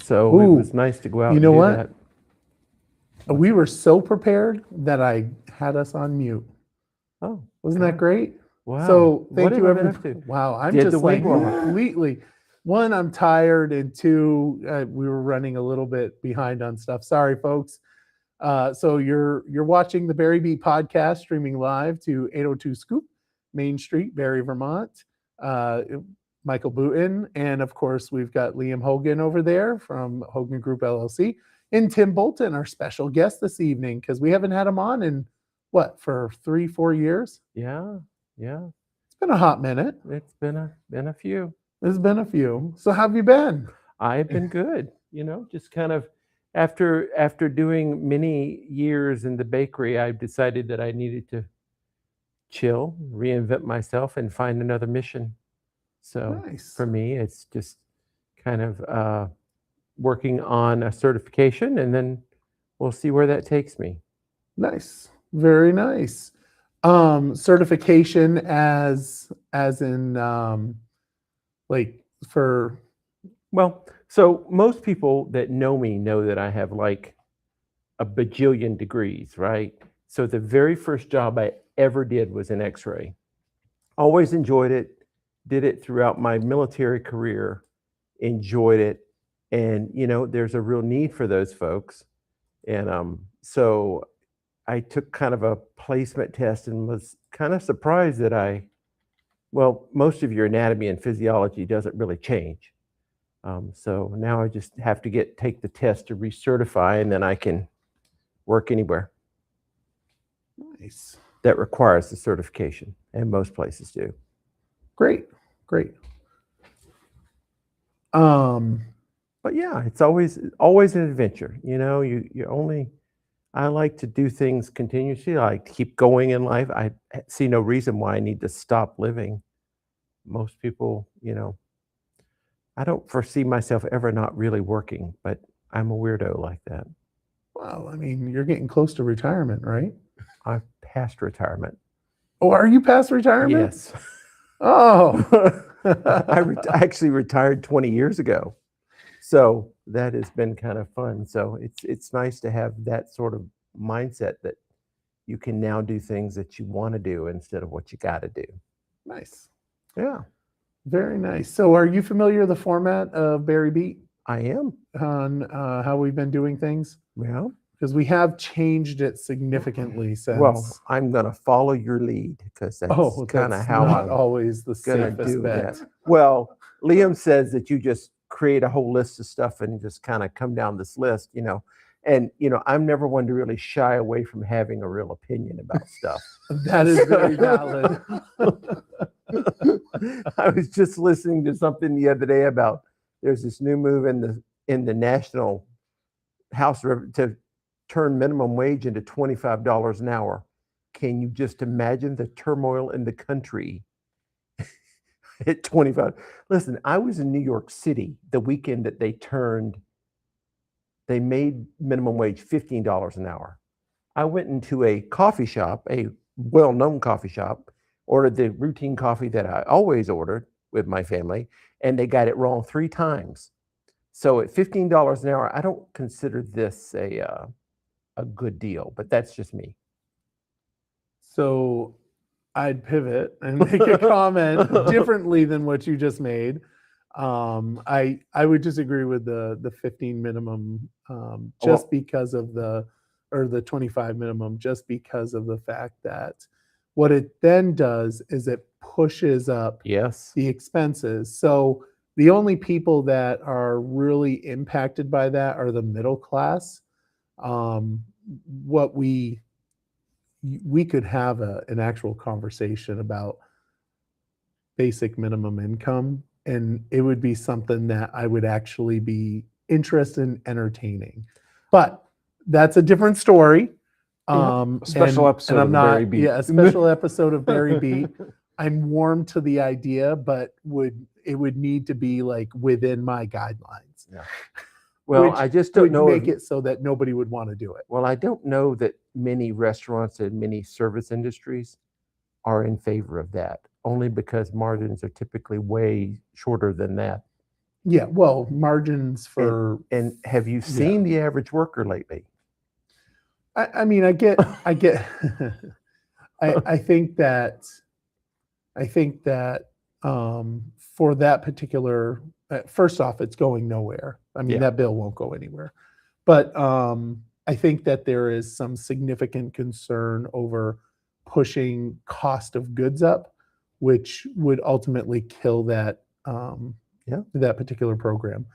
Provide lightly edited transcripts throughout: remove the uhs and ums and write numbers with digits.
So it was nice to go out and do that. We were so prepared that I had us on mute. Oh, wasn't that great? Wow. So thank What you, have I been everybody. up to? Wow, I'm Did just the like week long. completely. One, I'm tired, and two, we were running a little bit behind on stuff. Sorry, folks. So you're watching the Barry B podcast streaming live to 802 Scoop, Main Street, Barre, Vermont. Michael Booten, and of course we've got Liam Hogan over there from Hogan Group LLC, and Tim Bolton, our special guest this evening, because we haven't had him on in for 3-4 years. Yeah. It's been a hot minute. It's been a few. There's been a few. So how have you been? I've been good. Just kind of after doing many years in the bakery, I decided that I needed to chill, reinvent myself, and find another mission. So Nice. for me, it's just kind of working on a certification, and then we'll see where that takes me. Nice. Very nice. Certification as in Well, so most people that know me know that I have like a bajillion degrees, right? So the very first job I ever did was in X-ray. Always enjoyed it. Did it throughout my military career, enjoyed it. And, there's a real need for those folks. And so I took kind of a placement test and was kind of surprised that most of your anatomy and physiology doesn't really change. So now I just have to take the test to recertify, and then I can work anywhere. Nice. That requires the certification, and most places do. Great. But yeah, it's always an adventure. I like to do things continuously. I like to keep going in life. I see no reason why I need to stop living. Most people, I don't foresee myself ever not really working, but I'm a weirdo like that. Well, I mean, you're getting close to retirement, right? I've passed retirement. Oh, are you past retirement? Yes. Oh. I actually retired 20 years ago. So that has been kind of fun. So it's nice to have that sort of mindset that you can now do things that you want to do instead of what you got to do. Nice. Yeah, Very nice. So are you familiar with the format of Barry Beat I am. on how we've been doing things? Well, Because we have changed it significantly since. well, I'm going to follow your lead because that's Oh, kind of that's how not I'm always the going to safest do bet. that. Well, Liam says that you just create a whole list of stuff and just kind of come down this list, And I'm never one to really shy away from having a real opinion about stuff. That is very valid. I was just listening to something the other day about there's this new move in the National House to turn minimum wage into $25 an hour. Can you just imagine the turmoil in the country at 25? Listen, I was in New York City the weekend that they made minimum wage $15 an hour. I went into a coffee shop, a well-known coffee shop, ordered the routine coffee that I always ordered with my family, and they got it wrong 3 times. So at $15 an hour, I don't consider this a good deal, but that's just me. So I'd pivot and make a comment differently than what you just made. I would disagree with the 15 minimum just because of the 25 minimum, just because of the fact that what it then does is it pushes up Yes. the expenses. So the only people that are really impacted by that are the middle class. What we could have an actual conversation about basic minimum income, and it would be something that I would actually be interested in entertaining. But that's a different story. Special episode I'm of not, Barry Beat. Yeah, a special episode of Barry Beat. I'm warm to the idea, but it would need to be like within my guidelines. Yeah. Well, I just don't know. Make it so that nobody would want to do it. Well, I don't know that many restaurants and many service industries are in favor of that, only because margins are typically way shorter than that. Yeah, well, margins for and have you seen the average worker lately? I mean, I get I think that for that particular, first off, it's going nowhere. I mean, that bill won't go anywhere. But I think that there is some significant concern over pushing cost of goods up, which would ultimately kill that that particular program.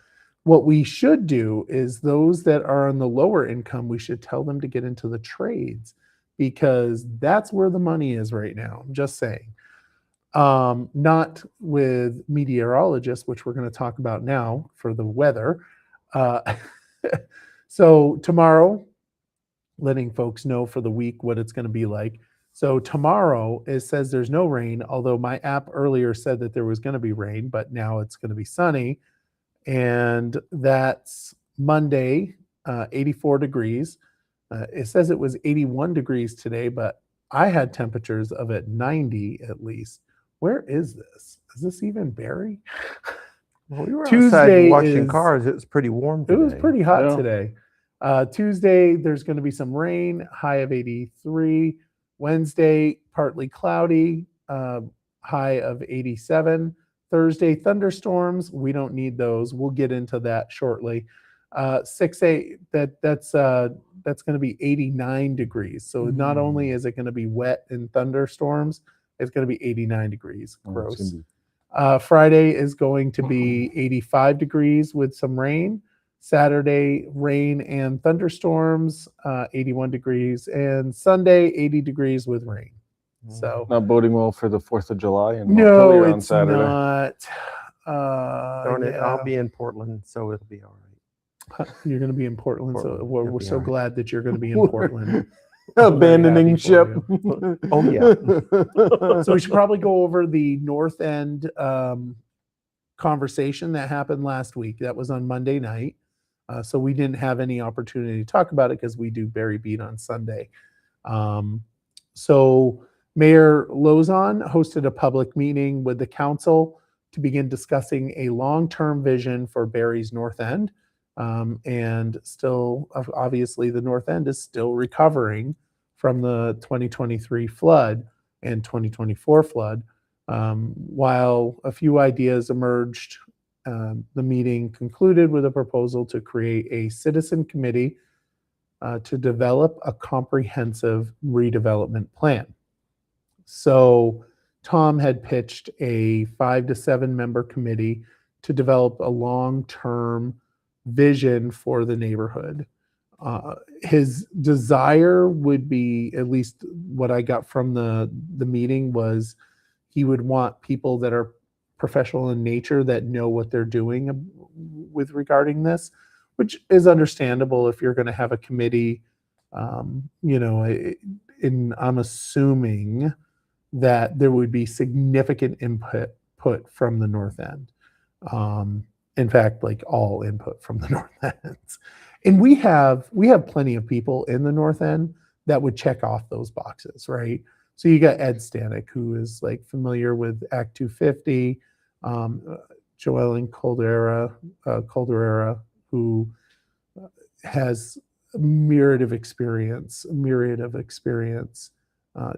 What we should do is those that are on the lower income, we should tell them to get into the trades, because that's where the money is right now. I'm just saying. Not with meteorologists, which we're going to talk about now for the weather. So tomorrow, letting folks know for the week what it's going to be like. So tomorrow, it says there's no rain, although my app earlier said that there was going to be rain, but now it's going to be sunny. And that's Monday, 84 degrees. It says it was 81 degrees today, but I had temperatures of at 90 at least. Where is this? Is this even Barre? Well, we were outside washing cars. It was pretty warm today. It was pretty hot today. Tuesday, there's going to be some rain, high of 83. Wednesday, partly cloudy, high of 87. Thursday, thunderstorms. We don't need those. We'll get into that shortly. 6-8, that's going to be 89 degrees. So not only is it going to be wet and thunderstorms, it's going to be 89 degrees. Gross. Friday is going to be 85 degrees with some rain. Saturday, rain and thunderstorms, 81 degrees. And Sunday, 80 degrees with rain. So not boding well for the 4th of July and no, on it's Saturday. Not. Darn it, I'll be in Portland, so it'll be all right. You're going to be in Portland, so we're so glad that you're going to be in Portland. Abandoning ship. Oh yeah. So we should probably go over the North End conversation that happened last week. That was on Monday night. So we didn't have any opportunity to talk about it because we do Barry Beat on Sunday. So Mayor Lozon hosted a public meeting with the council to begin discussing a long-term vision for Barre's North End. And still, obviously, the North End is still recovering from the 2023 flood and 2024 flood. While a few ideas emerged, the meeting concluded with a proposal to create a citizen committee to develop a comprehensive redevelopment plan. So Tom had pitched a 5 to 7 member committee to develop a long-term vision for the neighborhood. His desire would be, at least what I got from the meeting, was he would want people that are professional in nature that know what they're doing with regarding this, which is understandable if you're going to have a committee. I'm assuming that there would be significant input from the North End. In fact, like all input from the North End. And we have plenty of people in the North End that would check off those boxes, right? So you got Ed Stanek, who is like familiar with Act 250, Joellen Calderera, who has a myriad of experience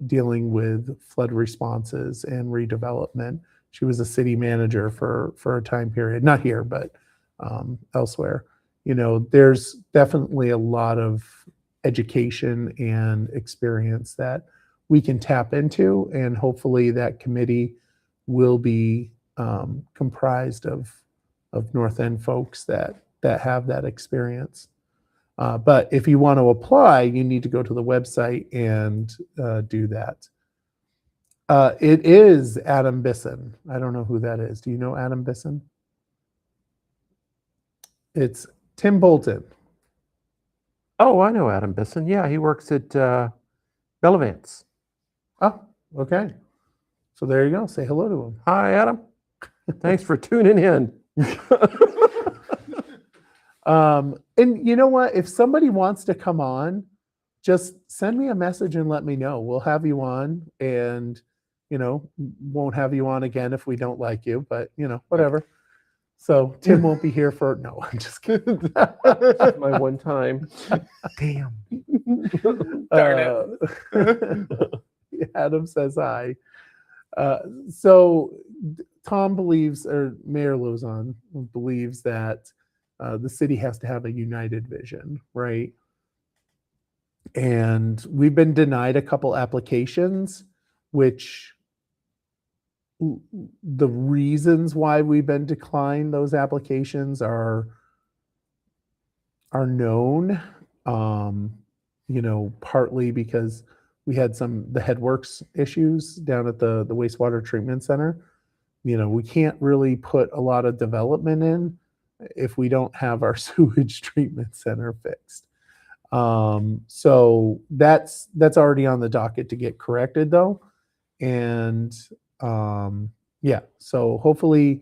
dealing with flood responses and redevelopment. She was a city manager for a time period, not here, but elsewhere. There's definitely a lot of education and experience that we can tap into, and hopefully that committee will be comprised of North End folks that have that experience. But if you want to apply, you need to go to the website and do that. It is Adam Bisson. I don't know who that is. Do you know Adam Bisson? It's Tim Bolton. Oh, I know Adam Bisson. Yeah, he works at Bellavance. Oh, okay. So there you go. Say hello to him. Hi, Adam. Thanks for tuning in. And you know what? If somebody wants to come on, just send me a message and let me know. We'll have you on, and won't have you on again if we don't like you, but whatever. So Tim won't be here for, no, I'm just kidding. My one time. Damn. Darn Adam says hi. So Tom believes, or Mayor Lozon believes, that the city has to have a united vision, right? And we've been denied a couple applications, which the reasons why we've been declined those applications are known. Partly because we had the headworks issues down at the wastewater treatment center. We can't really put a lot of development in if we don't have our sewage treatment center fixed. So that's already on the docket to get corrected, though. And so hopefully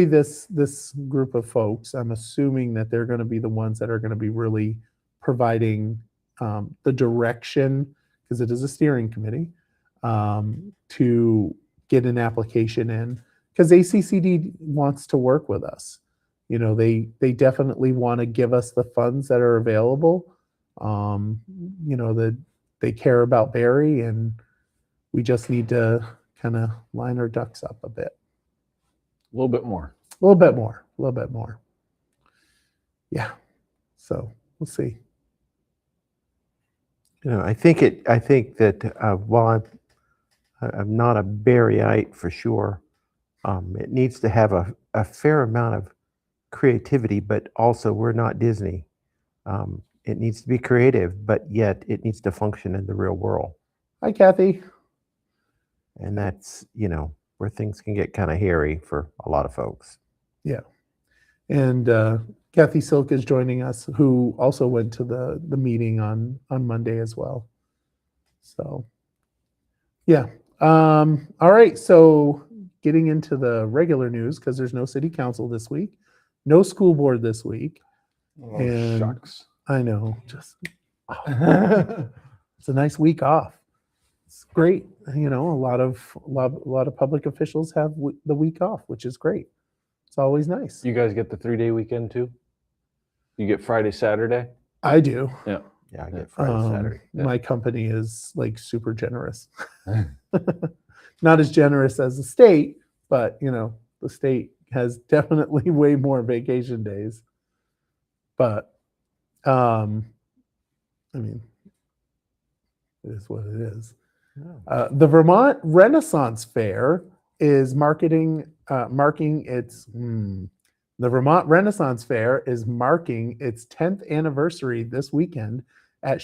this group of folks, I'm assuming that they're going to be the ones that are going to be really providing the direction, because it is a steering committee, to get an application in, because ACCD wants to work with us. They definitely want to give us the funds that are available. That they care about Barre, and we just need to kind of line our ducks up a bit. A little bit more. A little bit more. Yeah. So we'll see. I think that while I'm not a Barreite for sure, it needs to have a fair amount of creativity, but also we're not Disney. It needs to be creative, but yet it needs to function in the real world. Hi, Kathy. And that's, where things can get kind of hairy for a lot of folks. Yeah. And Kathy Silk is joining us, who also went to the meeting on Monday as well. So, yeah. All right. So getting into the regular news, because there's no city council this week, no school board this week. Oh, And shucks. I know, just it's a nice week off. it's great. You know, a lot of public officials have the week off, which is great. It's always nice. You guys get the 3-day weekend too? You get Friday, Saturday? I do. Yeah. Yeah, I get Friday, Saturday. Yeah. My company is like super generous. Not as generous as the state, but you know, the state has definitely way more vacation days. But I mean, it is what it is. The Vermont Renaissance Fair is marking its the Vermont Renaissance Fair is marking its 10th anniversary this weekend at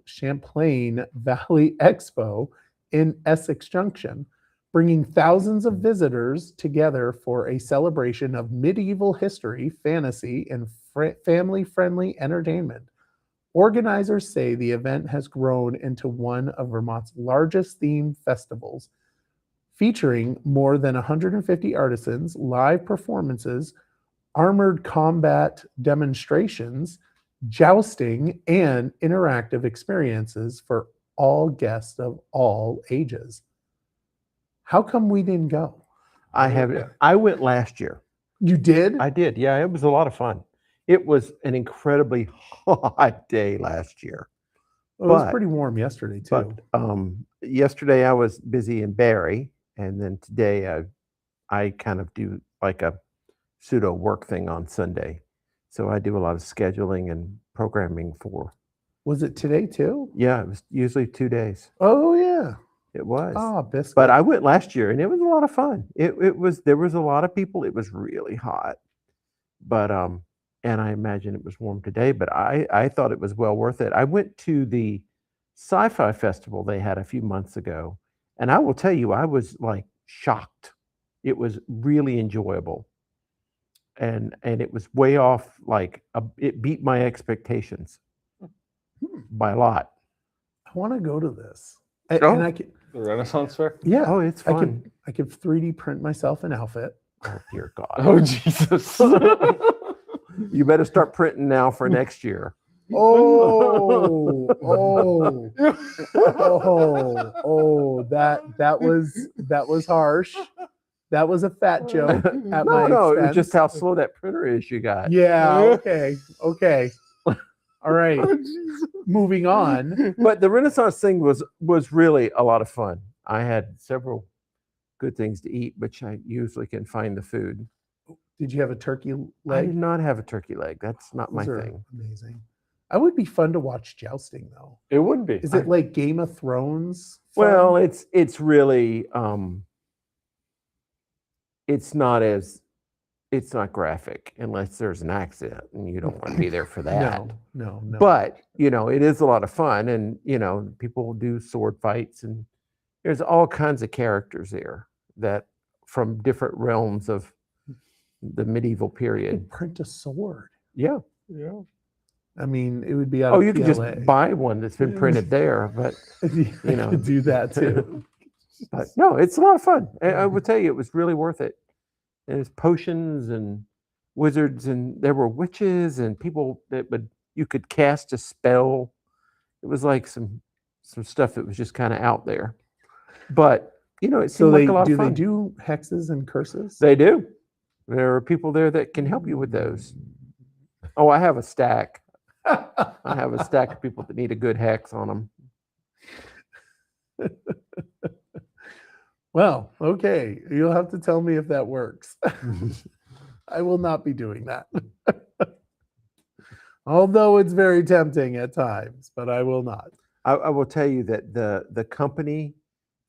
Champlain Valley Expo in Essex Junction, bringing thousands of visitors together for a celebration of medieval history, fantasy, and family-friendly entertainment. Organizers say the event has grown into one of Vermont's largest theme festivals, featuring more than 150 artisans, live performances, armored combat demonstrations, jousting, and interactive experiences for all guests of all ages. How come we didn't go? I went last year. You did? I did. Yeah, it was a lot of fun. It was an incredibly hot day last year. It was but- pretty warm yesterday too. But yesterday I was busy in Barre, and then today I kind of do like a pseudo work thing on Sunday. So I do a lot of scheduling and programming for. Was it today too? Yeah, it was usually 2 days. Oh yeah. It was. Ah, biscuit. But I went last year and it was a lot of fun. There was a lot of people. It was really hot. But and I imagine it was warm today, but I thought it was well worth it. I went to the sci-fi festival they had a few months ago, and I will tell you, I was like shocked. It was really enjoyable. And it was way off, like it beat my expectations by a lot. I want to go to this. Oh. And I could, The Renaissance Fair? yeah, Oh, it's I fun. could 3D print myself an outfit. Oh, dear God. Oh, Jesus. You better start printing now for next year. Oh, that was harsh. That was a fat joke at my No, it was expense. just how slow that printer is you got. Yeah, okay. All right. Moving on. But the Renaissance thing was really a lot of fun. I had several good things to eat, which I usually can find the food. Did you have a turkey I leg? did not have a turkey leg. That's not my Those are thing. Amazing. I would be fun to watch jousting though. It would be. Is it like Game of Thrones? fun? Well, it's really it's not graphic unless there's an accident and you don't want to be there for that. No. But, it is a lot of fun, and, people do sword fights, and there's all kinds of characters there that from different realms of the medieval you period. could print a sword. Yeah. Yeah. I mean, it would be out Oh, of you could PLA. just buy one that's been printed there, but you know. could do that too. but no, it's a lot of fun. I would tell you, it was really worth it. And there's potions and wizards, and there were witches and people you could cast a spell. It was like some stuff that was just kind of out there. But it So seemed like a lot they of fun. do hexes and curses? They do. There are people there that can help you with those. Oh, I have a stack. I have a stack of people that need a good hex on them. Well, okay. You'll have to tell me if that works. I will not be doing that. Although it's very tempting at times, but I will not. I will tell you that the company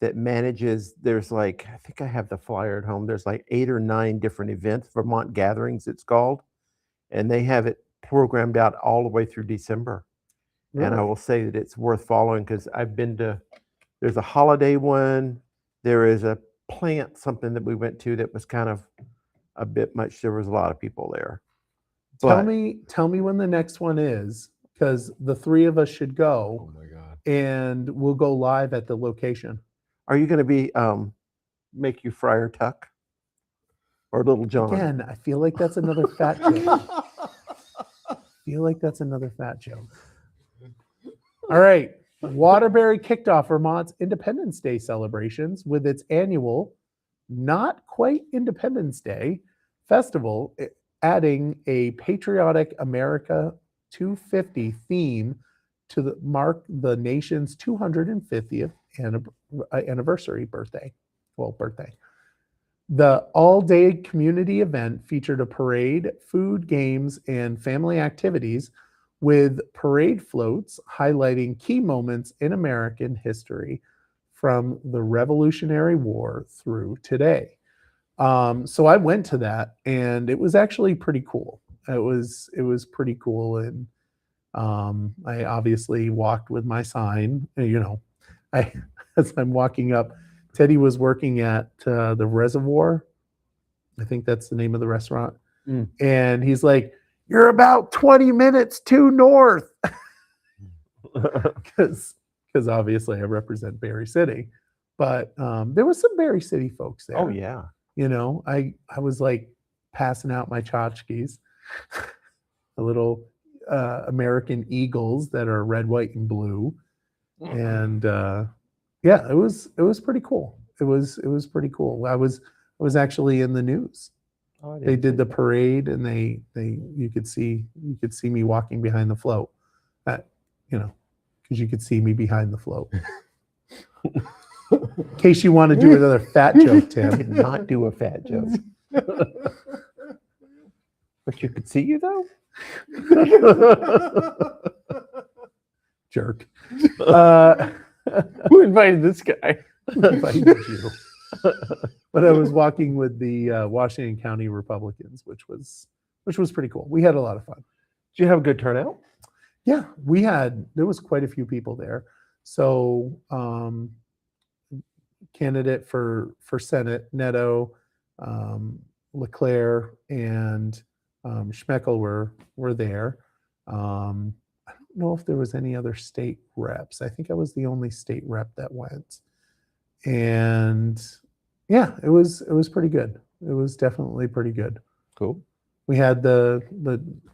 that manages, there's like, I think I have the flyer at home. There's like 8 or 9 different events, Vermont Gatherings it's called, and they have it programmed out all the way through December. And I Really? will say that it's worth following because I've been to, there's a holiday one. There is a plant, something that we went to that was kind of a bit much. There was a lot of people there. Tell But me when the next one is, because the 3 of us should Oh go my God. and we'll go live at the location. are you going to be, make you Friar Tuck or Little John? Again, I feel like that's another fat joke. All right. Waterbury kicked off Vermont's Independence Day celebrations with its annual, not quite Independence Day festival, adding a patriotic America 250 theme to mark the nation's 250th anniversary birthday. The all-day community event featured a parade, food, games, and family activities, with parade floats highlighting key moments in American history from the Revolutionary War through today. So I went to that, and it was actually pretty cool. It was pretty cool, and I obviously walked with my sign. As I'm walking up, Teddy was working at the Reservoir. I think that's the name of the restaurant. And he's like, "You're about 20 minutes too north," because obviously I represent Barre City. But there was some Barre City folks there. Oh yeah. I was like passing out my tchotchkes, the little American Eagles that are red, white, and blue, and yeah, it was pretty cool. It was pretty cool. I was actually in the news. Oh, They did the parade, and you could see me walking behind the float, because you could see me behind the float. In case you want to do another fat joke, Did Tim. not do a fat joke. But you could see you though. Jerk. Who invited this guy? Invited you. But I was walking with the Washington County Republicans, which was pretty cool. We had a lot of fun. Did you have a good turnout? Yeah, there was quite a few people there. So candidate for Senate, Neto, LeClaire, and Schmeckel were there. I don't know if there was any other state reps. I think I was the only state rep that went. And yeah, it was pretty good. It was definitely pretty good. Cool. We had the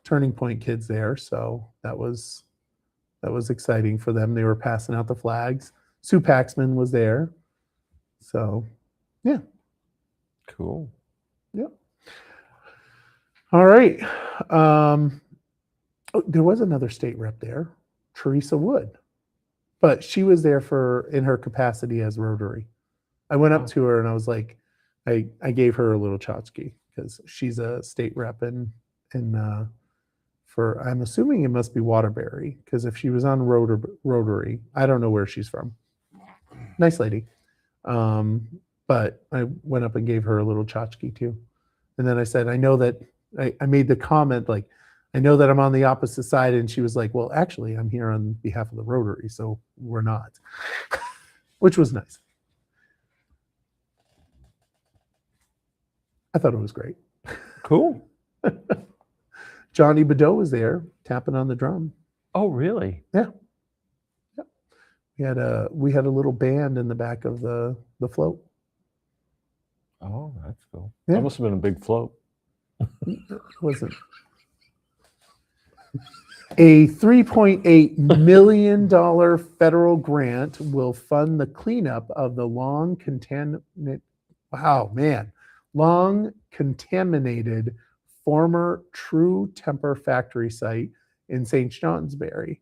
Turning Point kids there, so that was exciting for them. They were passing out the flags. Sue Paxman was there. So, yeah. Cool. Yep. All right. There was another state rep there, Teresa Wood, but she was there in her capacity as Rotary. I went up to her and I was like, I gave her a little tchotchke because she's a state rep and for, I'm assuming it must be Waterbury, because if she was on Rotary, I don't know where she's from. Nice lady. But I went up and gave her a little tchotchke too. And then I said, I know that I made the comment, like, I know that I'm on the opposite side. And she was like, well, actually, I'm here on behalf of the Rotary, so we're not, which was nice. I thought it was great. Cool. Johnny Bedot was there tapping on the drum. Oh, really? Yeah. Yep. We had a little band in the back of the float. Oh, that's cool. Yeah. That must have been a big float. It wasn't. A $3.8 million federal grant will fund the cleanup of the long contaminated former True Temper factory site in St. Johnsbury,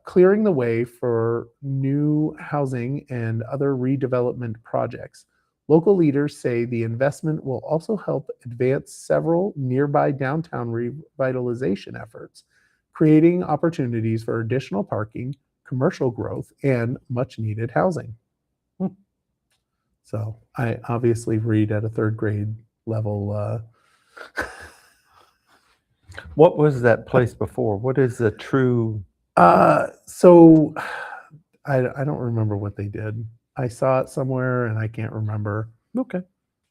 clearing the way for new housing and other redevelopment projects. Local leaders say the investment will also help advance several nearby downtown revitalization efforts, creating opportunities for additional parking, commercial growth, and much needed housing. So I obviously read at a third grade level. What was that place before? What is the True? So I don't remember what they did. I saw it somewhere and I can't remember. Okay.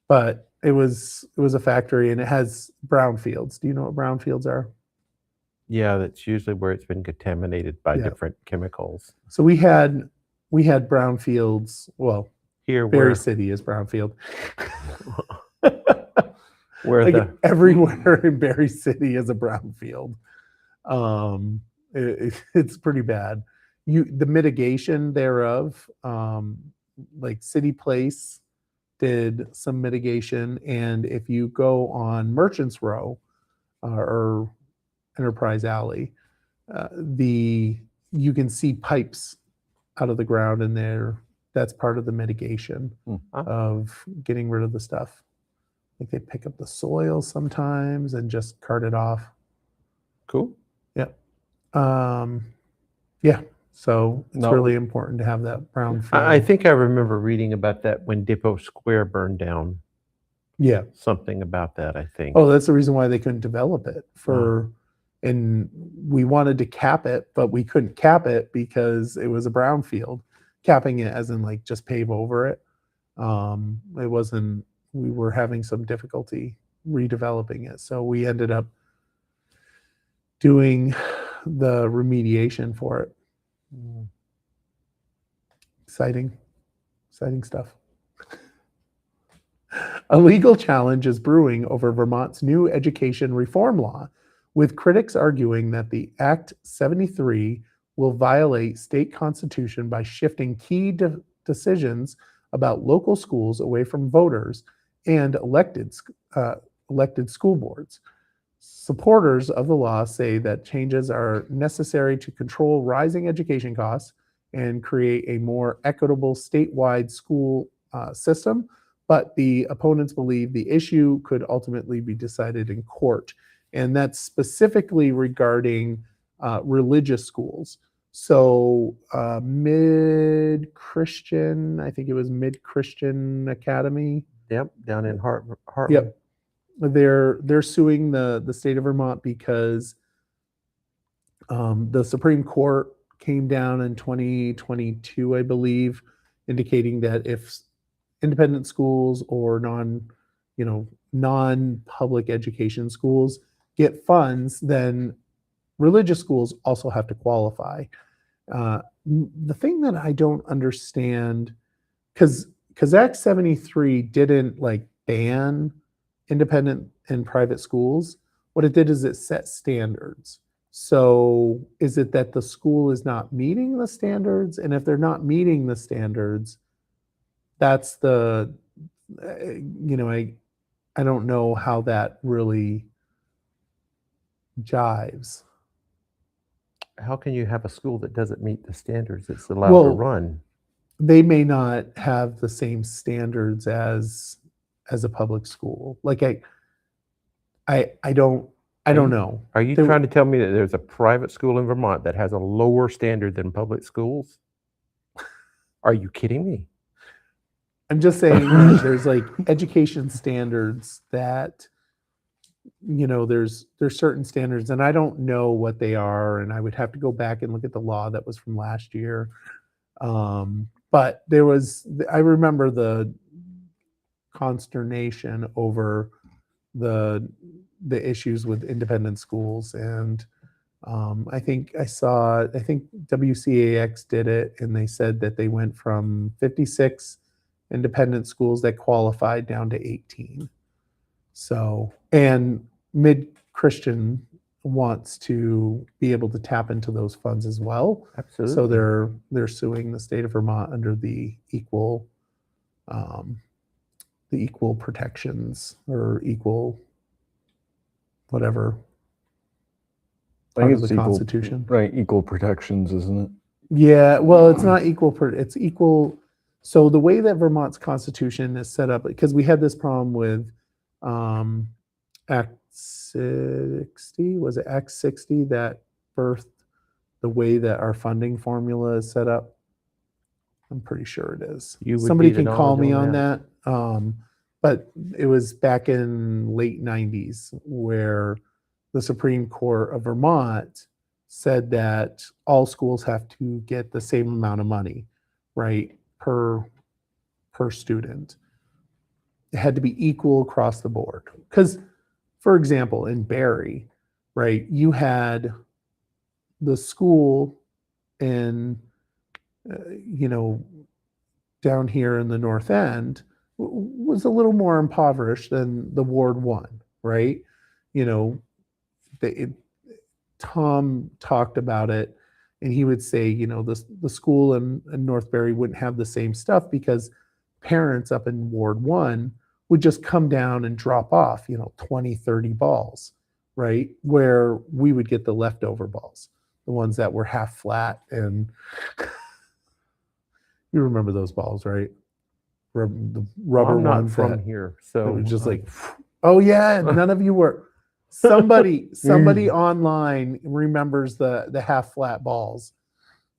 But it was a factory and it has brownfields. Do you know what brownfields are? Yeah, that's usually where it's been contaminated by Yeah. different chemicals. So we had brownfields. Well, Here, Barre City is brownfield. where Like the everywhere in Barre City is a brownfield. It's pretty bad. the mitigation thereof, like City Place did some mitigation, and if you go on Merchants Row or Enterprise Alley, the you can see pipes out of the ground in there. That's part of the mitigation of getting rid of the stuff. Like they pick up the soil sometimes and just cart it off. Cool. Yeah. So it's No. really important to have that brown field. I think I remember reading about that when Depot Square burned down. Yeah. Something about that, I think. Oh, that's the reason why they couldn't develop it and we wanted to cap it, but we couldn't cap it because it was a brown field. Capping it as in like just pave over it. It wasn't, we were having some difficulty redeveloping it. So we ended up doing the remediation for it. Exciting stuff. A legal challenge is brewing over Vermont's new education reform law, with critics arguing that the Act 73 will violate state constitution by shifting key decisions about local schools away from voters and elected school boards. Supporters of the law say that changes are necessary to control rising education costs and create a more equitable statewide school system, but the opponents believe the issue could ultimately be decided in court. And that's specifically regarding religious schools. So Mid-Christian, I think it was Mid-Christian Academy. Yep, down in Hartland. Yep. They're suing the state of Vermont because the Supreme Court came down in 2022, I believe, indicating that if independent schools or non-public education schools get funds, then religious schools also have to qualify. The thing that I don't understand, because Act 73 didn't like ban independent and private schools. What it did is it set standards. So is it that the school is not meeting the standards? And if they're not meeting the standards, that's I don't know how that really jives. How can you have a school that doesn't meet the standards that's allowed to run? They may not have the same standards as a public school. Like I don't know. Are you trying to tell me that there's a private school in Vermont that has a lower standard than public schools? Are you kidding me? I'm just saying that there's like education standards that, there's certain standards, and I don't know what they are, and I would have to go back and look at the law that was from last year. But I remember the consternation over the issues with independent schools, and I think WCAX did it, and they said that they went from 56 independent schools that qualified down to 18. So, and Mid-Christian wants to be able to tap into those funds as well. Absolutely. So they're suing the state of Vermont under the equal protections or equal whatever part of the Constitution. Right, equal protections, isn't it? Yeah, well, it's not equal. It's equal. So the way that Vermont's Constitution is set up, because we had this problem with Act 60, was it Act 60 that birthed the way that our funding formula is set up? I'm pretty sure it is. Somebody can call me on that. But it was back in late 90s where the Supreme Court of Vermont said that all schools have to get the same amount of money, right, per student. It had to be equal across the board. Because, for example, in Barre, right, you had the school in, down here in the North End was a little more impoverished than the Ward 1, right? Tom talked about it And he would say, the school in Northbury wouldn't have the same stuff because parents up in Ward 1 would just come down and drop off, 20, 30 balls, right? Where we would get the leftover balls, the ones that were half flat. And you remember those balls, right? The rubber I'm not ones from that here, it so was just like, oh yeah, none of you were. Somebody online remembers the half flat balls.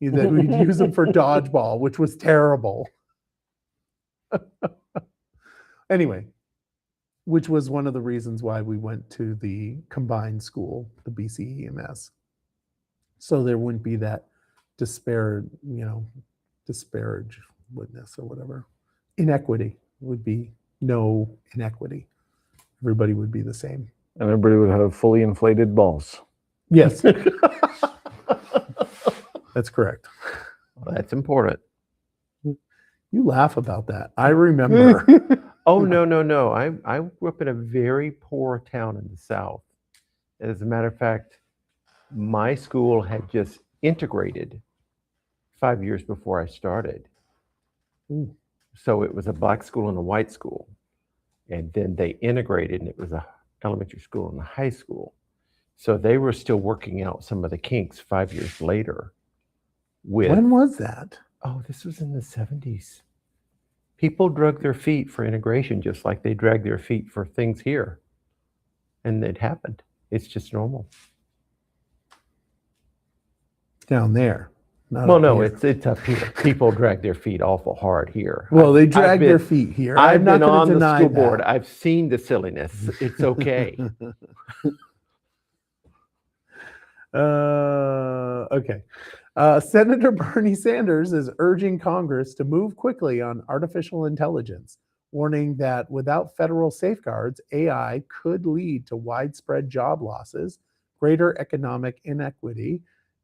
That we'd use them for dodgeball, which was terrible. Anyway, which was one of the reasons why we went to the combined school, the BCEMS. So there wouldn't be that disparage witness or whatever. Inequity would be no inequity. Everybody would be the same. And everybody would have fully inflated balls. Yes. That's correct. that's important. You laugh about that. I remember. Oh, no. I grew up in a very poor town in the South. As a matter of fact, my school had just integrated 5 years before I started. Ooh. So it was a black school and a white school. And then they integrated, and it was a elementary school and a high school. So they were still working out some of the kinks 5 years later. When was that? Oh, this was in the 70s. People drug their feet for integration just like they drag their feet for things here. And it happened. It's just normal. Down there. Not Well, up no, here. it's up here. People drag their feet awful hard here. Well, they I've drag their been- feet here. I've I'm not been going on to the deny school board. that. I've seen the silliness. It's okay. Okay. Senator Bernie Sanders is urging Congress to move quickly on artificial intelligence, warning that without federal safeguards, AI could lead to widespread job losses, greater economic inequity,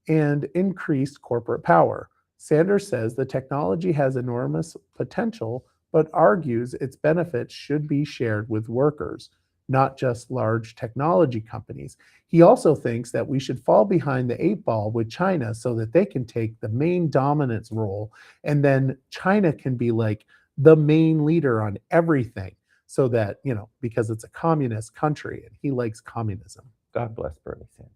and increased corporate power. Sanders says the technology has enormous potential, but argues its benefits should be shared with workers, not just large technology companies. He also thinks that we should fall behind the 8 ball with China so that they can take the main dominance role, and then China can be like the main leader on everything, so that, because it's a communist country and he likes communism. God bless Bernie Sanders.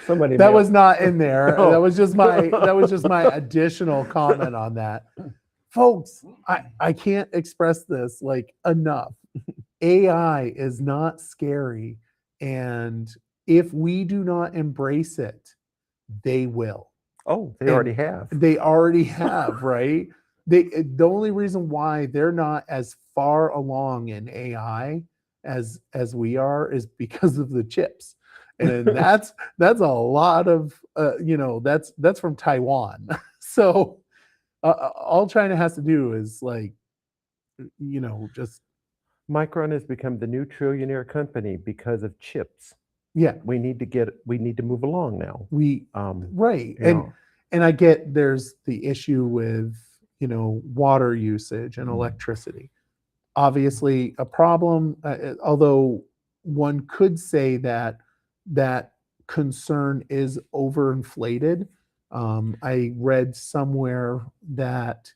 Somebody That mailed- was not in there. No. That was just my additional comment on that. Folks, I can't express this like enough. AI is not scary, and if we do not embrace it, they will. Oh, they And already have. They already have, right? The only reason why they're not as far along in AI as we are is because of the chips. And that's a lot of that's from Taiwan. So all China has to do is just Micron has become the new trillionaire company because of chips. yeah, We need to move along now. right. you know, And I get there's the issue with water usage and electricity. Obviously a problem, although one could say that concern is overinflated. I read somewhere that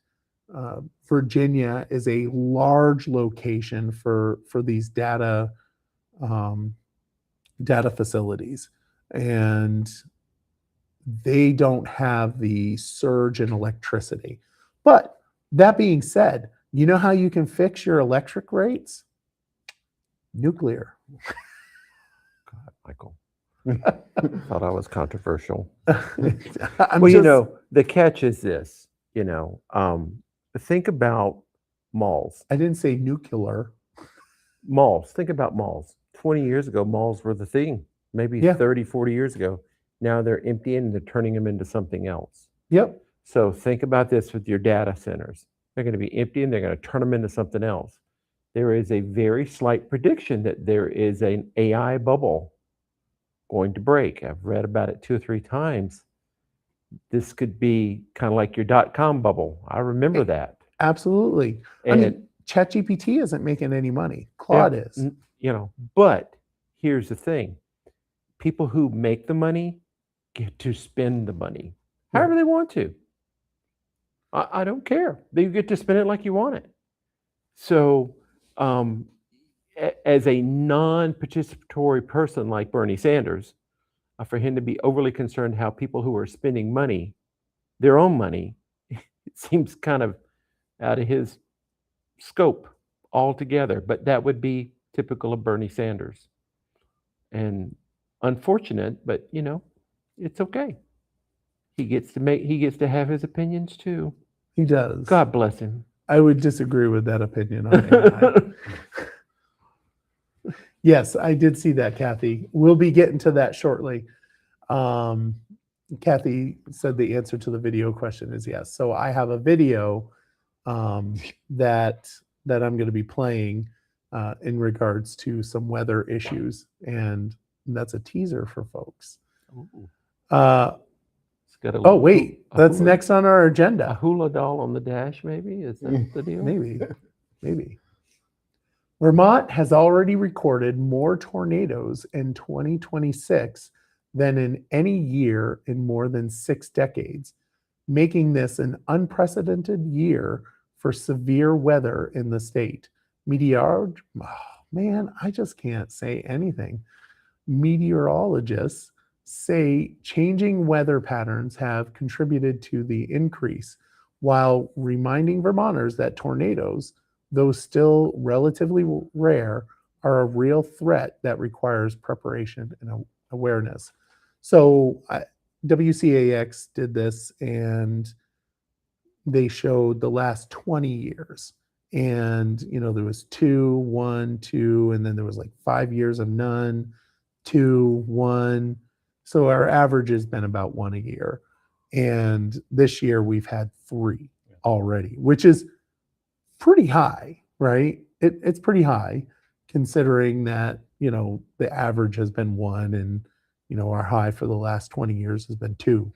Virginia is a large location for these data facilities, and they don't have the surge in electricity. But that being said, you know how you can fix your electric rates? Nuclear. God, Michael. Thought I was controversial. I'm Well, just- the catch is this, think about malls. I didn't say nuclear. Malls. Think about malls. 20 years ago, malls were the thing. Maybe Yeah. 30, 40 years ago. Now they're emptying and they're turning them into something else. Yep. So think about this with your data centers. They're going to be empty and they're going to turn them into something else. There is a very slight prediction that there is an AI bubble going to break. I've read about it 2 or 3 times. This could be kind of like your .com bubble. I remember that. Absolutely. I And mean, ChatGPT isn't making any money. Claude is. but here's the thing. people who make the money get to spend the money Right. however they want to. I don't care. They get to spend it like you want it. So, as a non-participatory person like Bernie Sanders, for him to be overly concerned how people who are spending money, their own money, it seems kind of out of his scope altogether. But that would be typical of Bernie Sanders, and unfortunate, but it's okay. He gets to have his opinions too. He does. God bless him. I would disagree with that opinion on AI. Yes, I did see that, Kathy. We'll be getting to that shortly. Kathy said the answer to the video question is yes. So I have a video that I'm going to be playing in regards to some weather issues, and that's a teaser for folks. It's got Oh wait, that's hula- next on our a agenda. hula doll on the dash, maybe? Is that the deal? Maybe. Vermont has already recorded more tornadoes in 2026 than in any year in more than 6 decades, making this an unprecedented year for severe weather in the state. I just can't say anything. Meteorologists say changing weather patterns have contributed to the increase, while reminding Vermonters that tornadoes, though still relatively rare, are a real threat that requires preparation and awareness. So WCAX did this, and they showed the last 20 years. And, there was 2, 1, 2, and then there was like 5 years of none, 2, 1. So our average has been about 1 a year. And this year we've had 3 already, which is pretty high, right? It's pretty high considering that, the average has been 1, and, our high for the last 20 years has been 2.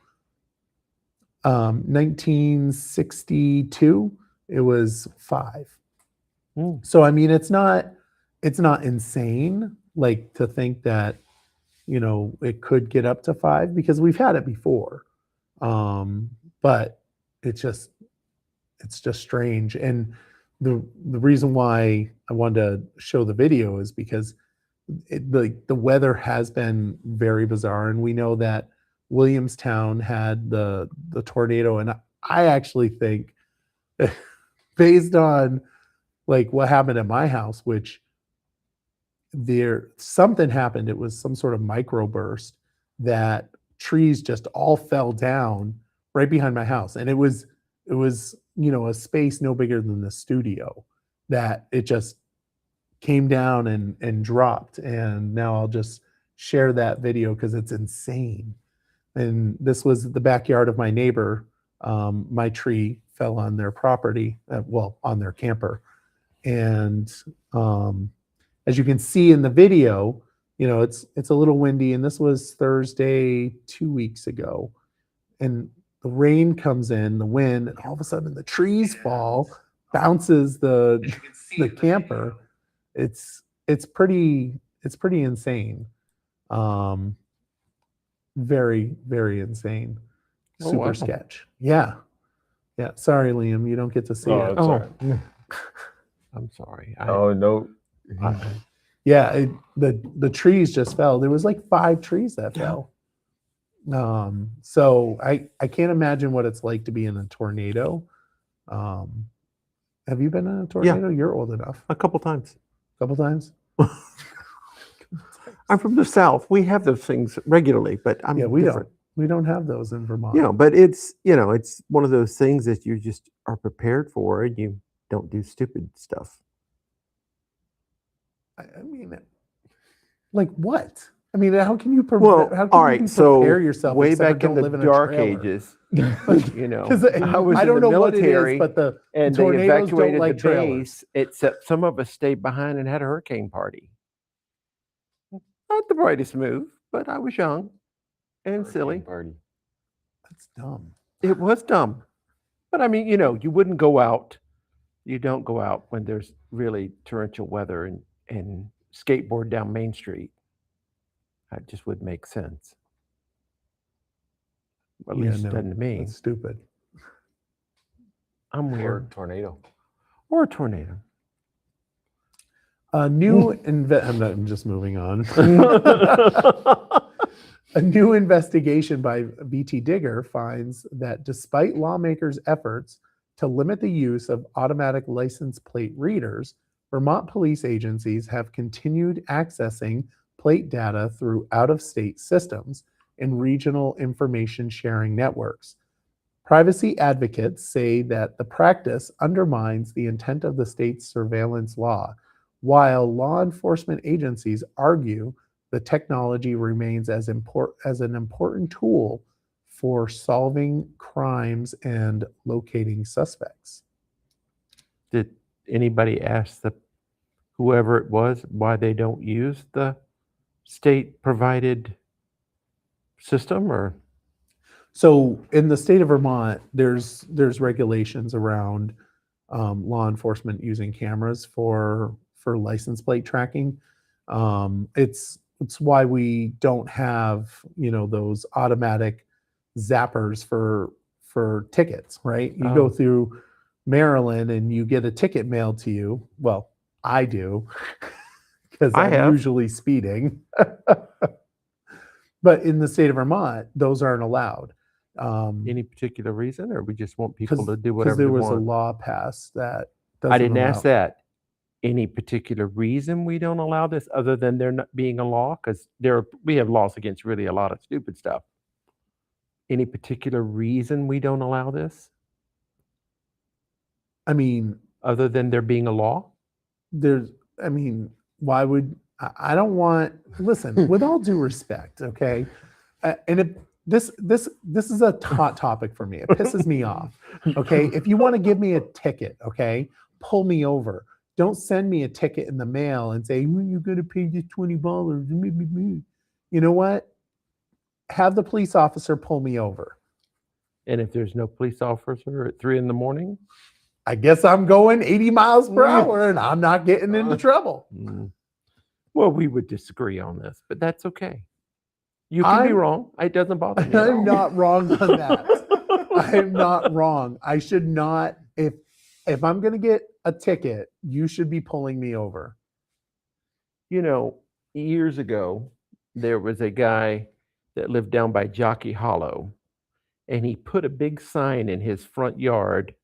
1962, it was 5. So, I mean, it's not insane, like, to think that, it could get up to 5, because we've had it before. But it's just strange. And the reason why I wanted to show the video is because the weather has been very bizarre, and we know that Williamstown had the tornado, and I actually think, based on like what happened at my house, which something happened. It was some sort of microburst that trees just all fell down right behind my house, and it was a space no bigger than the studio that it just came down and dropped. And now I'll just share that video because it's insane. And this was the backyard of my neighbor. My tree fell on their property, on their camper. And as you can see in the video, it's a little windy. And this was Thursday 2 weeks ago. And the rain comes in, the wind, and all of a sudden the trees fall, bounces the camper. It's pretty insane. Very, very insane. Oh, Super wow. sketch. Yeah. Sorry, Liam, you don't get to see it. That's all right. I'm sorry. Oh no. Yeah, the trees just fell. There was like 5 trees that fell. So I can't imagine what it's like to be in a tornado. Have you been in a tornado? You're old enough. A couple times. A couple times? I'm from the South. We have those things regularly, but I'm We different. don't. We don't have those in Vermont. But it's one of those things that you just are prepared for, and you don't do stupid stuff. I mean, like what? I mean, how can you Well, how can all you right. prepare So yourself way except for back in don't live the a dark trailer? ages, Because I was I in don't the know what it military, is, but the and they tornadoes don't evacuated like the trailers. base. Except some of us stayed behind and had a hurricane party. Not the brightest move, but I was young and silly. Party. That's dumb. It was dumb, but I mean, you wouldn't go out. You don't go out when there's really torrential weather and skateboard down Main Street. That just would make sense. At Yeah, least it no, doesn't to me. That's stupid. I'm Or weird. tornado. Or a tornado. I'm just moving on. A new investigation by BT Digger finds that despite lawmakers' efforts to limit the use of automatic license plate readers, Vermont police agencies have continued accessing plate data through out-of-state systems and regional information sharing networks. Privacy advocates say that the practice undermines the intent of the state's surveillance law, while law enforcement agencies argue the technology remains as an important tool for solving crimes and locating suspects. Did anybody ask whoever it was why they don't use the state provided system? Or So in the state of Vermont, there's regulations around law enforcement using cameras for license plate tracking. It's why we don't have those automatic zappers for tickets, right? You go Oh. through Maryland and you get a ticket mailed to you. Well, I do because I I'm have. usually speeding. But in the state of Vermont, those aren't allowed. Any particular reason, or we just want people to do Because whatever there they was a want? law passed that I doesn't didn't ask allow- that. Any particular reason we don't allow this other than there not being a law? Because we have laws against really a lot of stupid stuff. Any particular reason we don't allow this I mean, other than there being a law? why would I don't want? Listen, with all due respect, okay, this is a hot topic for me. It pisses me off. Okay, if you want to give me a ticket, okay, pull me over. Don't send me a ticket in the mail and say you're going to pay this $20. You know what? Have the police officer pull me over. And if there's no police officer at 3 a.m, I guess I'm going 80 miles per hour and I'm not getting into trouble. Well, we would disagree on this, but that's okay. You can be wrong. It doesn't bother me. I'm not wrong on that. I'm not wrong. I should not. If I'm going to get a ticket, you should be pulling me over. Years ago, there was a guy that lived down by Jockey Hollow, and he put a big sign in his front yard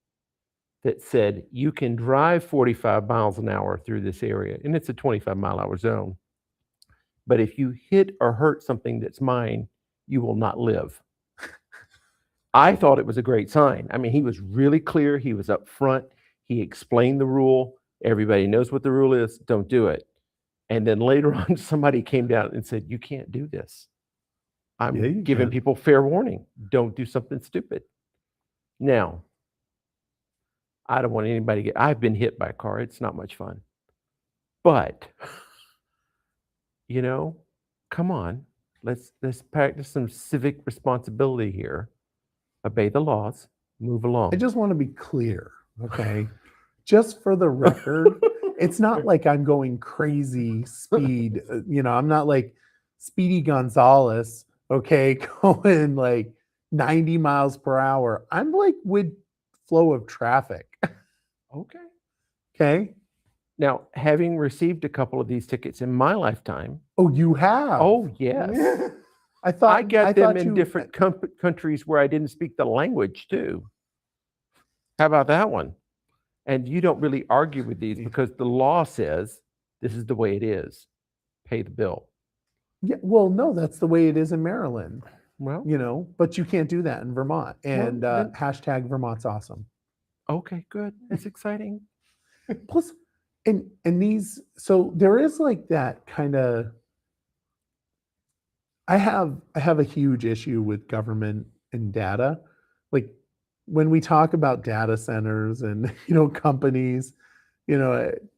that said, you can drive 45 miles an hour through this area, and it's a 25-mile-an-hour zone. But if you hit or hurt something that's mine, you will not live. I thought it was a great sign. I mean, he was really clear. He was up front. He explained the rule. Everybody knows what the rule is. Don't do it. And then later on, somebody came down and said, you can't do this. I'm Yeah, you giving can. people fair warning. Don't do something stupid. Now, I don't want anybody to I've been hit by a car. It's not much fun. But, come on. Let's practice some civic responsibility here. Obey the laws. Move along. I just want to be clear, okay? Just for the record, it's not like I'm going crazy speed. I'm not like Speedy Gonzalez, okay, going like 90 miles per hour. I'm like with flow of traffic. Okay. Okay. Now, having received a couple of these tickets in my lifetime. Oh, you have? Oh, yes. I thought I got them in you- different countries where I didn't speak the language too. How about that one? And you don't really argue with these because the law says this is the way it is. Pay the bill. Yeah, well, no, that's the way it is in Maryland. Well, But you can't do that in Vermont. And then- hashtag Vermont's awesome. okay, good. That's exciting. Plus, and these, so there is like that kind of. I have a huge issue with government and data. Like when we talk about data centers and companies,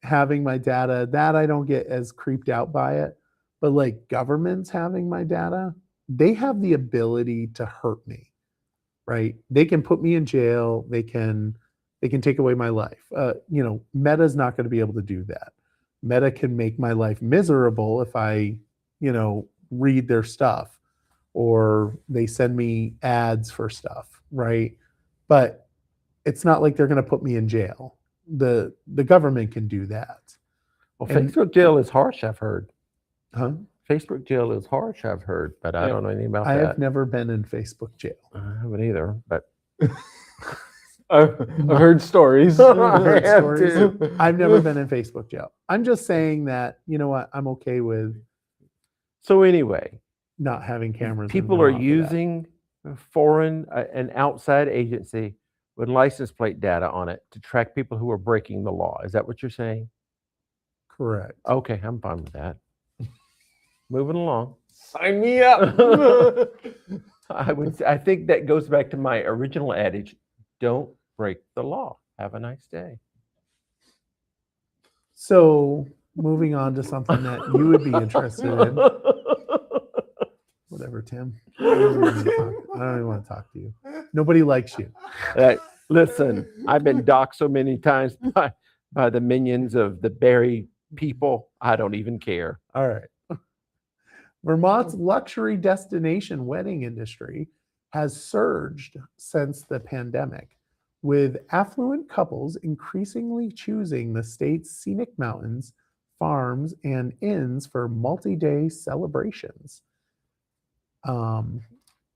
having my data, that I don't get as creeped out by it. But like governments having my data, they have the ability to hurt me, right? They can put me in jail. They can take away my life. Meta's not going to be able to do that. Meta can make my life miserable if I, read their stuff, or they send me ads for stuff, right? But it's not like they're going to put me in jail. The government can do that. Well, And- Facebook jail is harsh, I've heard. Huh? Facebook jail is harsh, I've heard, but I Yeah. don't know anything about I that. have never been in Facebook jail. I haven't either, but I've heard stories. I Heard have stories. too. I've never been in Facebook jail. I'm just saying that, you know what, I'm okay with So anyway, not having cameras. and people no are off of that. using an outside agency with license plate data on it to track people who are breaking the law. Is that what you're saying? Correct. Okay, I'm fine with that. Moving along. Sign me up. I think that goes back to my original adage, don't break the law. Have a nice day. So moving on to something that you would be interested in. Whatever, Tim. I don't even want to talk to you. Nobody likes you. Listen, I've been doxxed so many times by the minions of the Barre people. I don't even care. All right. Vermont's luxury destination wedding industry has surged since the pandemic, with affluent couples increasingly choosing the state's scenic mountains, farms, and inns for multi-day celebrations.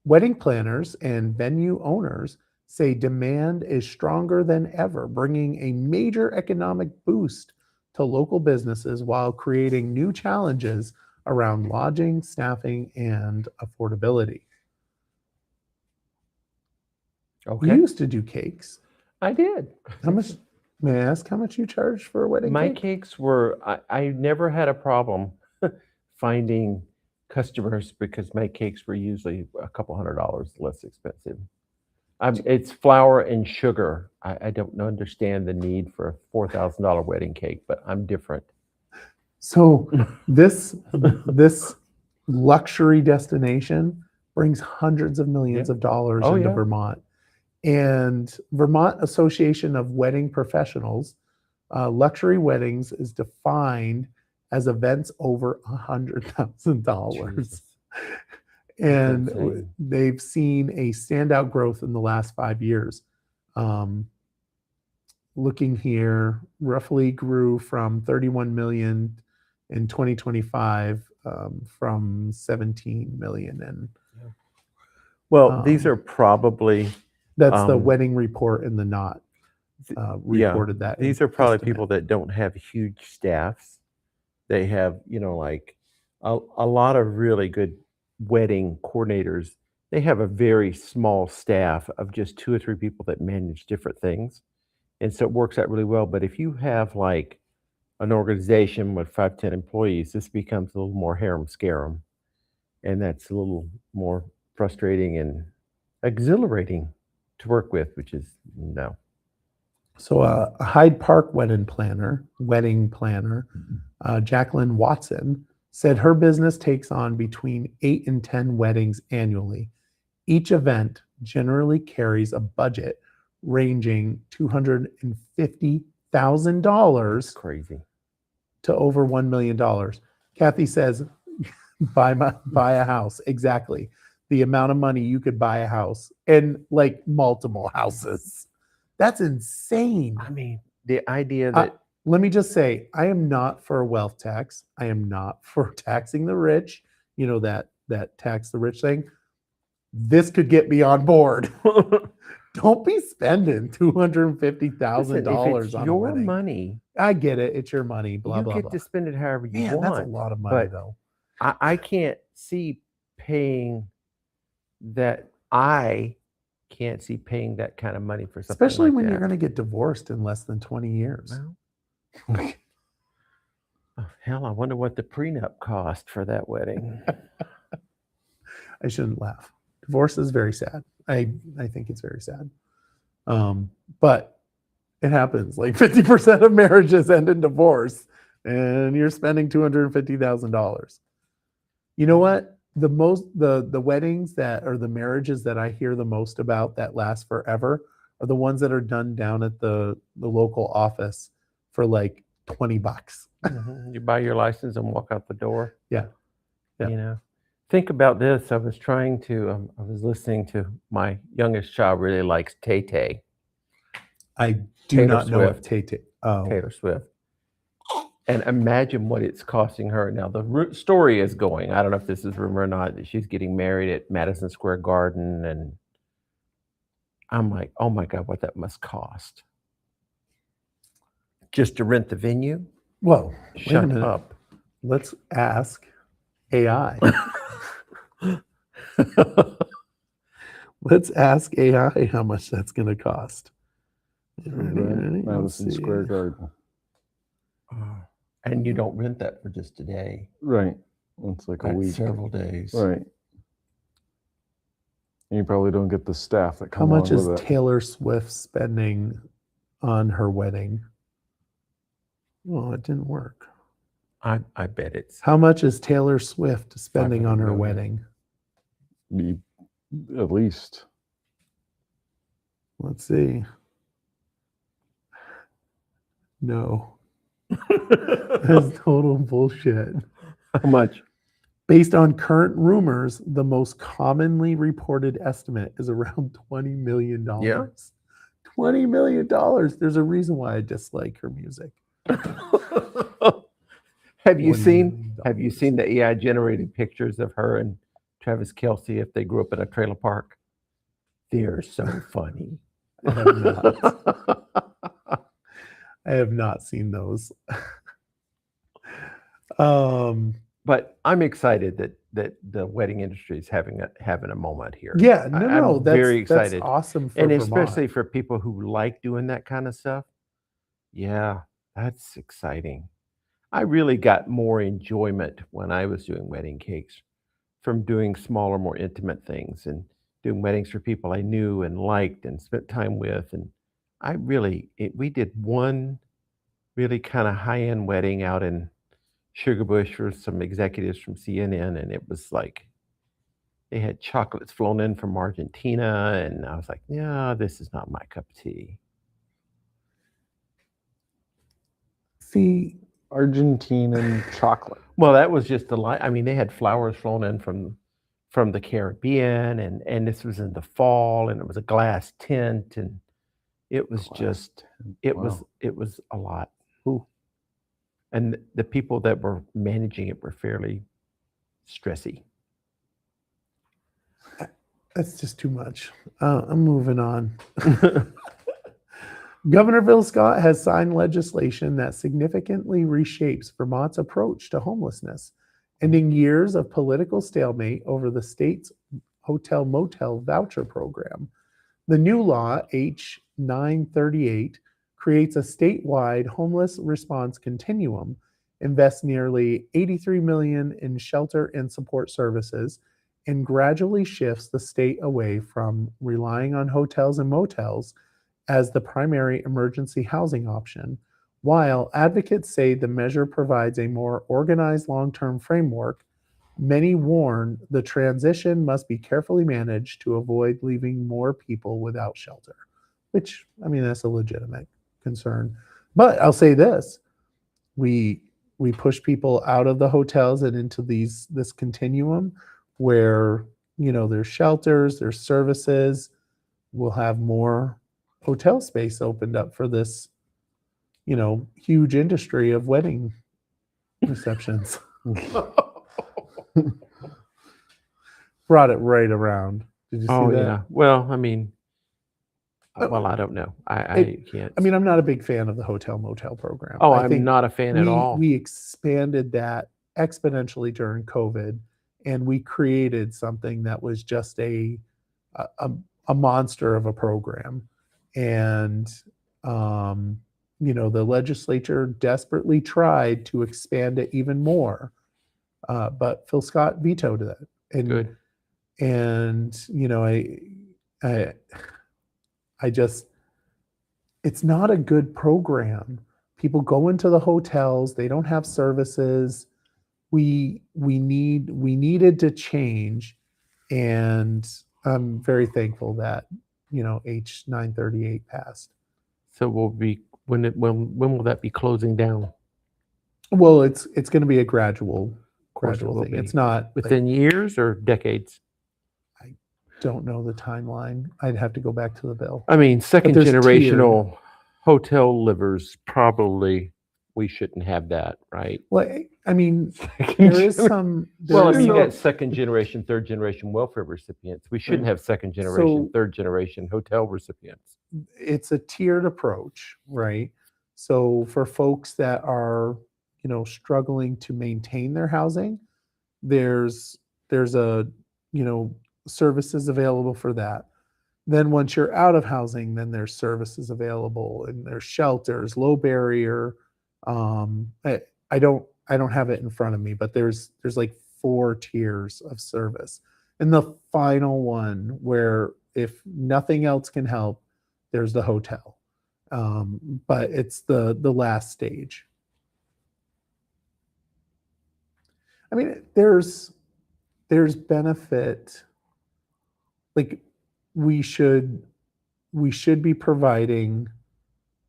Wedding planners and venue owners say demand is stronger than ever, bringing a major economic boost to local businesses while creating new challenges around lodging, staffing, and affordability. Okay. You used to do cakes. I did. How much, may I ask how much you charge for a wedding My cake? cakes were, I never had a problem finding customers because my cakes were usually a couple $100 less expensive. It's flour and sugar. I don't understand the need for a $4,000 wedding cake, but I'm different. So this luxury destination brings hundreds of millions of dollars Oh, into yeah. Vermont. And Vermont Association of Wedding Professionals, luxury weddings is defined as events over $100,000. Jesus. And insane. they've seen a standout growth in the last 5 years. Looking here, roughly grew from 31 million in 2025 from 17 million. And Well, these are probably, that's the wedding report in the knot reported that. these are probably estimate. people that don't have huge staffs. They have, like a lot of really good wedding coordinators. They have a very small staff of just 2 or 3 people that manage different things. And so it works out really well. But if you have like an organization with 5, 10 employees, this becomes a little more harem scarum. And that's a little more frustrating and exhilarating to work with, which is no. So a Hyde Park wedding planner, Jacqueline Watson, said her business takes on between 8 and 10 weddings annually. Each event generally carries a budget ranging $250,000 Crazy. to over $1 million. Kathy says, buy a house. Exactly. The amount of money you could buy a house, and like multiple houses. That's insane. I mean, the idea that Let me just say, I am not for a wealth tax. I am not for taxing the rich. You know, that tax the rich thing. This could get me on board. Don't be spending $250,000 on a your wedding. money. I get it. It's your money. Blah You blah get blah. to spend it however you Man, want. that's a lot of money, but though. I can't see paying that. I can't see paying that kind of money for something. Especially like when that. you're going to get divorced in less than 20 years. Well, oh, hell, I wonder what the prenup cost for that wedding. I shouldn't laugh. Divorce is very sad. I think it's very sad. But it happens. Like 50% of marriages end in divorce, and you're spending $250,000. You know what? The weddings that are the marriages that I hear the most about that last forever are the ones that are done down at the local office for like $20. Mhm. You buy your license and walk out the door. Yeah. Yeah. You know, Think about this. I was listening to my youngest child really likes Tay Tay, I do Taylor not know if Swift. Tate. Oh, Taylor Swift. And imagine what it's costing her. Now, the story is going, I don't know if this is rumor or not, that she's getting married at Madison Square Garden. And I'm like, oh my God, what that must cost. Just to rent the venue? well, wait a Shut minute. up. Let's ask AI. Let's ask AI how much that's going to cost. Ready? Let's Madison see. Square Garden. And you don't rent that for just a day. Right. It's like a That's week. several days. Right. And you probably don't get the staff that How come much along is with it. Taylor Swift spending on her wedding? Oh, it didn't work. I bet it's How much is Taylor Swift spending on 500 her million. wedding? At least. Let's see. No. That's total bullshit. how much? Based on current rumors, the most commonly reported estimate is around $20 million. Yeah. $20 million. There's a reason why I dislike her music. Have you $20 seen million. the AI generated pictures of her and Travis Kelce if they grew up in a trailer park? They're so funny. I have not. I have not seen those. But I'm excited that the wedding industry is having a moment here. Yeah, no, I'm that's very excited. That's awesome for And Vermont. especially for people who like doing that kind of stuff. Yeah, that's exciting. I really got more enjoyment when I was doing wedding cakes from doing smaller, more intimate things and doing weddings for people I knew and liked and spent time with. And we did one really kind of high-end wedding out in Sugar Bush for some executives from CNN. And it was like, they had chocolates flown in from Argentina. And I was like, yeah, this is not my cup of tea. See, Argentinian chocolate. Well, that was just I mean, they had flowers flown in from the Caribbean, and this was in the fall, and it was a glass tent, and it was just it was a lot. Ooh. And the people that were managing it were fairly stressy. that's just too much. I'm moving on. Governor Phil Scott has signed legislation that significantly reshapes Vermont's approach to homelessness, ending years of political stalemate over the state's hotel motel voucher program. The new law, H 938, creates a statewide homeless response continuum, invests nearly $83 million in shelter and support services, and gradually shifts the state away from relying on hotels and motels as the primary emergency housing option. While advocates say the measure provides a more organized long-term framework, many warn the transition must be carefully managed to avoid leaving more people without shelter, which, I mean, that's a legitimate concern. But I'll say this, we push people out of the hotels and into this continuum where, there's shelters, there's services. We'll have more hotel space opened up for this, huge industry of wedding receptions. Brought it right around. Did you see that? Yeah. Well, I mean, I don't know. I can't. I mean, I'm not a big fan of the hotel motel program. Oh, I I'm think not a fan at all. we expanded that exponentially during COVID, and we created something that was just a monster of a program. And the legislature desperately tried to expand it even more, but Phil Scott vetoed that. And Good. And I just, it's not a good program. People go into the hotels, they don't have services. We needed to change, and I'm very thankful that H 938 passed. So when will that be closing down? Well, it's going to be a gradual course it gradual will thing. be. It's not like, Within years or decades? don't know the timeline. I'd have to go back to the bill. I mean, second there's tiered. generational hotel livers, probably we shouldn't have that, right? Well, I mean, there is some. Well, I there mean, you is got second generation, third generation welfare recipients. We shouldn't Right. have second generation, So- third generation hotel recipients. it's a tiered approach, right? So for folks that are, struggling to maintain their housing, there's a, services available for that. Then once you're out of housing, then there's services available and there's shelters, low barrier. I don't have it in front of me, but there's like 4 tiers of service. And the final one where if nothing else can help, there's the hotel. But it's the last stage. I mean, there's benefit. Like we should be providing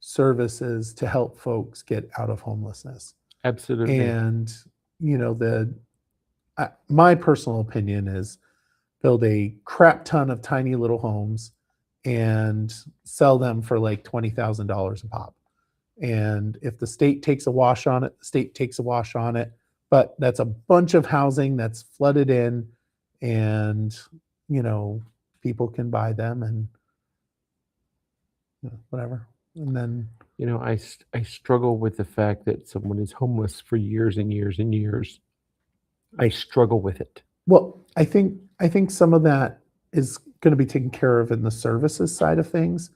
services to help folks get out of homelessness. Absolutely. And my personal opinion is build a crap ton of tiny little homes and sell them for like $20,000 a pop. And if the state takes a wash on it, the state takes a wash on it. But that's a bunch of housing that's flooded in, and people can buy them and whatever. And then I struggle with the fact that someone is homeless for years and years and years. I struggle with it. Well, I think some of that is going to be taken care of in the services side of things,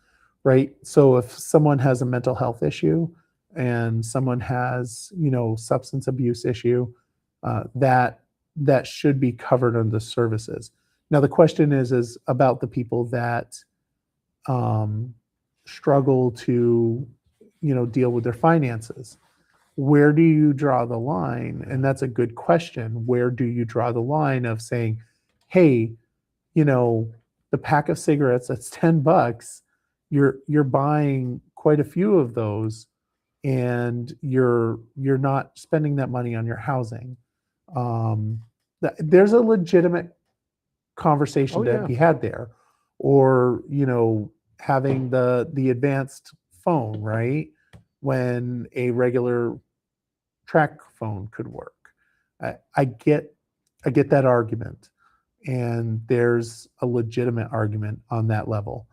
right? So if someone has a mental health issue and someone has, substance abuse issue, that should be covered under the services. Now the question is about the people that struggle to, deal with their finances. Where do you draw the line? And that's a good question. Where do you draw the line of saying, hey, the pack of cigarettes that's $10, you're buying quite a few of those, and you're not spending that money on your housing. There's a legitimate conversation to be had there, or having the advanced phone, right, when a regular track phone could work. I get that argument, and there's a legitimate argument on that level.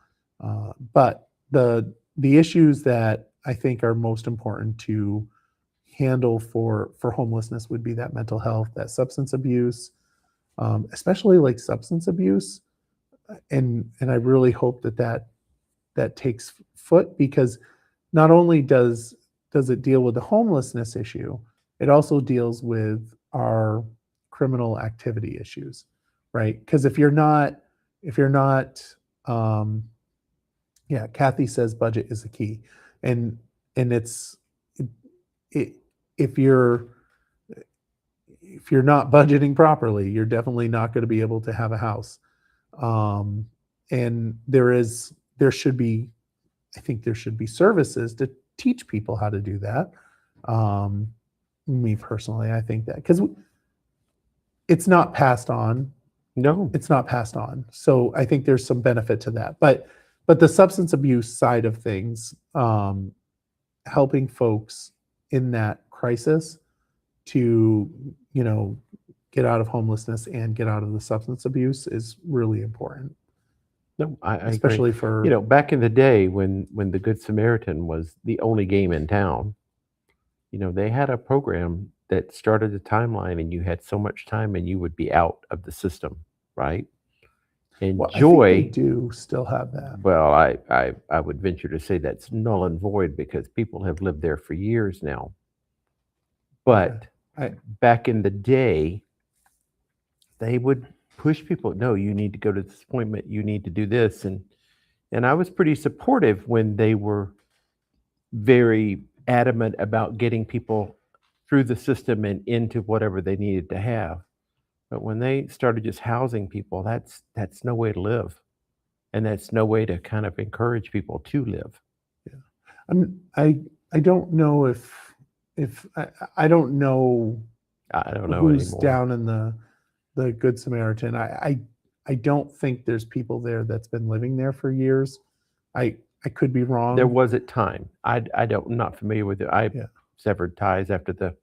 But the issues that I think are most important to handle for homelessness would be that mental health, that substance abuse, especially like substance abuse. And I really hope that takes foot, because not only does it deal with the homelessness issue, it also deals with our criminal activity issues, right? Because if you're not, Kathy says budget is the key, and if you're not budgeting properly, you're definitely not going to be able to have a house. And there should be services to teach people how to do that. Me personally, I think that because it's not passed on. No. It's not passed on. So I think there's some benefit to that. But the substance abuse side of things, helping folks in that crisis to, get out of homelessness and get out of the substance abuse is really important. No, I Especially agree. for Back in the day when the Good Samaritan was the only game in town, they had a program that started a timeline, and you had so much time and you would be out of the system, right? And Well, I think joy, they do still have that. well, I would venture to say that's null and void, because people have lived there for years now. But back in the day, they would push people, no, you need to go to this appointment, you need to do this. And I was pretty supportive when they were very adamant about getting people through the system and into whatever they needed to have. But when they started just housing people, that's no way to live. And that's no way to kind of encourage people to live. I don't know if I don't know. I don't know who's anymore. down in the Good Samaritan. I don't think there's people there that's been living there for years. I could be wrong. There was at time. I'm not familiar with it. I Yeah. severed ties after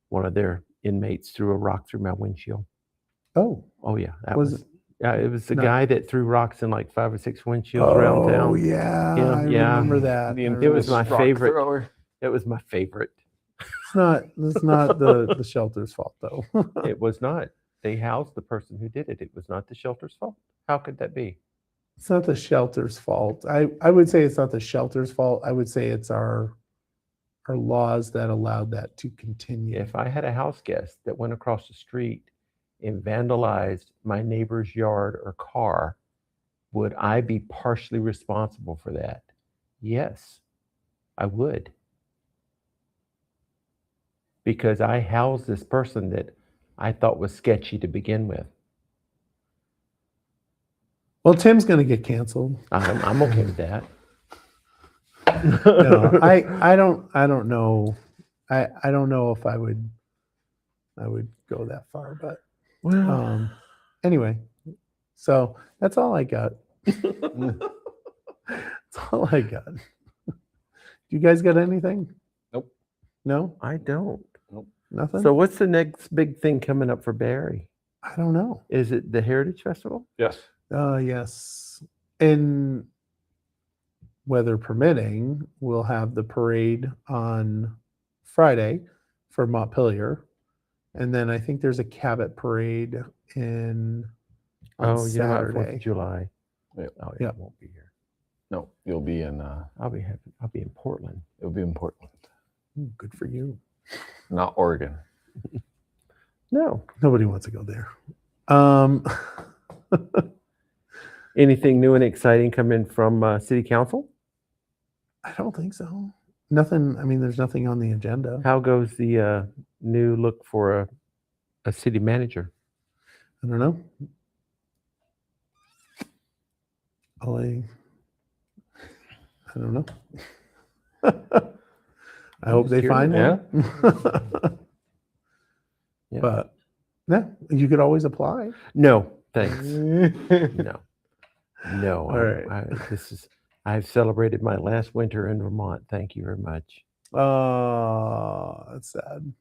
one of their inmates threw a rock through my windshield. Oh, Oh yeah, that Was was. Yeah, it was the No. guy that threw rocks in like 5 or 6 windshields around town. Oh yeah, Yeah, I yeah. remember that. The I It remember was my infamous rock favorite. thrower. It was my favorite. It's not the shelter's fault though. It was not. They housed the person who did it. It was not the shelter's fault. How could that be? It's not the shelter's fault. I would say it's not the shelter's fault. I would say it's our laws that allowed that to continue. If I had a house guest that went across the street and vandalized my neighbor's yard or car, would I be partially responsible for that? Yes, I would. Because I housed this person that I thought was sketchy to begin with. Well, Tim's going to get canceled. I'm okay with that. No, I don't know. I don't know if I would go that far, but Well, anyway, so that's all I got. That's all I got. Do you guys got anything? Nope. No, I don't. nothing. So what's the next big thing coming up for Barre? I don't know. Is it the Heritage Festival? Yes. Yes, and weather permitting, we'll have the parade on Friday for Montpelier, and then I think there's a Cabot parade on Oh, yeah, 4th Saturday. of July. Yeah. Oh, Yeah. I won't be here. No, you'll be in. I'll be in Portland. It'll be in Portland, Ooh, good for you. not Oregon. No. Nobody wants to go there. Anything new and exciting coming from City Council? I don't think so. Nothing. I mean, there's nothing on the agenda. How goes the new look for a city manager? I don't know. I don't know. I hope they find Yeah. one. Yeah. But yeah, you could always apply. No, thanks. No. No. All right. I've celebrated my last winter in Vermont. Thank you very much. Oh, that's sad.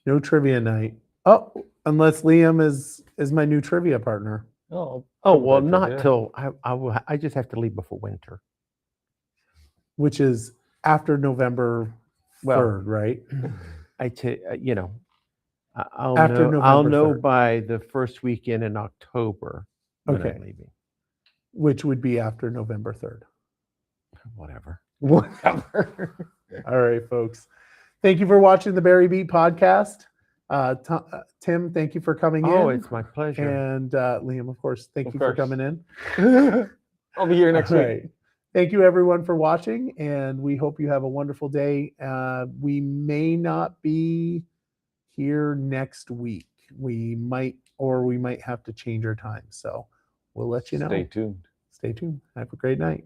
No trivia night. Oh, unless Liam is my new trivia partner, Oh, Oh, well, Better, not yeah. till I just have to leave before winter. which is after November Well, 3rd, right? I'll After know, I'll November know 3rd. by the first weekend in October when Okay. I'm leaving. Which would be after November 3rd. Whatever. whatever. All right, folks. Thank you for watching the Barry Beat podcast. Tim, thank you for coming in. Oh, it's my pleasure. And Liam, of course, thank Of you for course. coming in. I'll be here next All week. right. Thank you, everyone, for watching, and we hope you have a wonderful day. We may not be here next week. We might have to change our time. So we'll let you know. Stay tuned. Stay tuned. Have a great night.